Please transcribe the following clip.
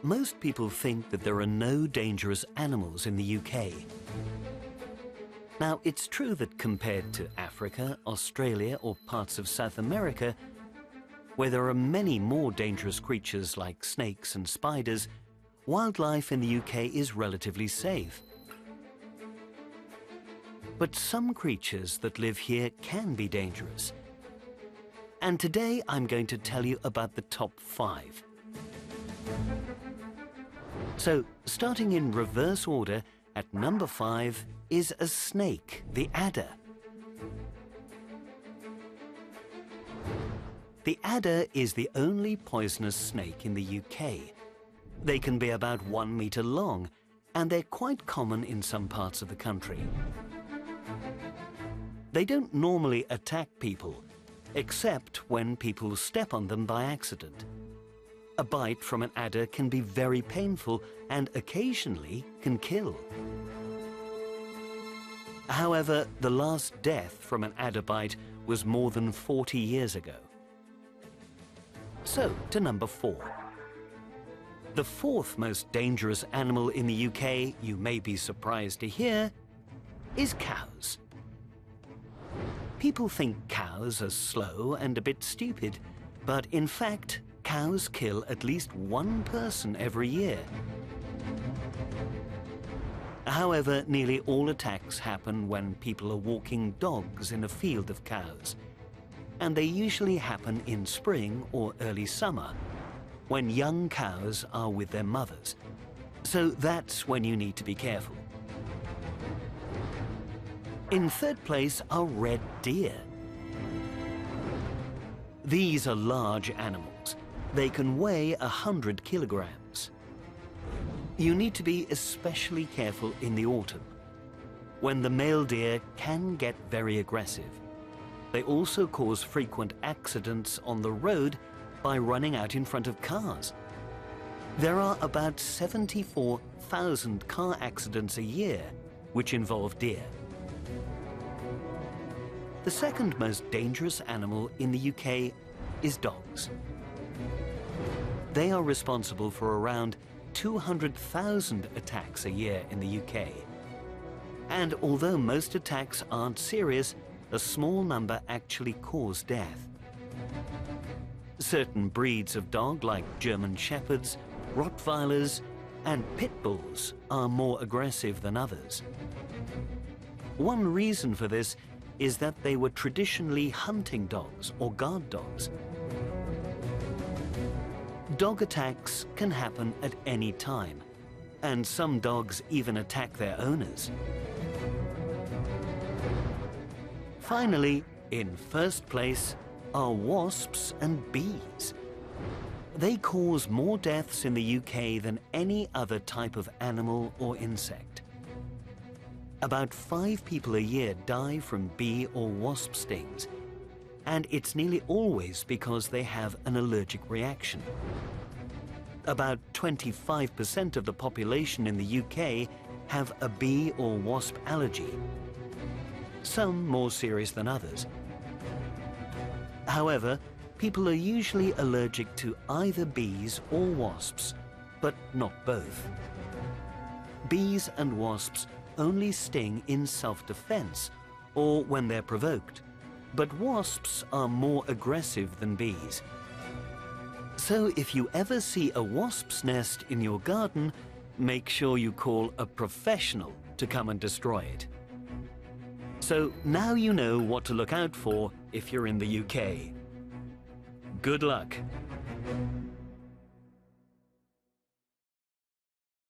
Most people think that there are no dangerous animals in the UK. Now, it's true that compared to Africa, Australia, or parts of South America, where there are many more dangerous creatures like snakes and spiders, wildlife in the UK is relatively safe. But some creatures that live here can be dangerous. And today I'm going to tell you about the top 5. So, starting in reverse order, at number 5 is a snake, the adder. The adder is the only poisonous snake in the UK. They can be about 1 meter long, and they're quite common in some parts of the country. They don't normally attack people, except when people step on them by accident. A bite from an adder can be very painful and occasionally can kill. However, the last death from an adder bite was more than 40 years ago. So, to number 4. The 4th most dangerous animal in the UK, you may be surprised to hear, is cows. People think cows are slow and a bit stupid, but in fact, cows kill at least 1 person every year. However, nearly all attacks happen when people are walking dogs in a field of cows, and they usually happen in spring or early summer, when young cows are with their mothers. So that's when you need to be careful. In 3rd place are red deer. These are large animals. They can weigh 100 kilograms. You need to be especially careful in the autumn, when the male deer can get very aggressive. They also cause frequent accidents on the road by running out in front of cars. There are about 74,000 car accidents a year which involve deer. The 2nd most dangerous animal in the UK is dogs. They are responsible for around 200,000 attacks a year in the UK. And although most attacks aren't serious, a small number actually cause death. Certain breeds of dog, like German Shepherds, Rottweilers, and Pit Bulls, are more aggressive than others. One reason for this is that they were traditionally hunting dogs or guard dogs. Dog attacks can happen at any time, and some dogs even attack their owners. Finally, in 1st place are wasps and bees. They cause more deaths in the UK than any other type of animal or insect. About 5 people a year die from bee or wasp stings, and it's nearly always because they have an allergic reaction. About 25% of the population in the UK have a bee or wasp allergy, some more serious than others. However, people are usually allergic to either bees or wasps, but not both. Bees and wasps only sting in self-defense or when they're provoked, but wasps are more aggressive than bees. So if you ever see a wasp's nest in your garden, make sure you call a professional to come and destroy it. So now you know what to look out for if you're in the UK. Good luck.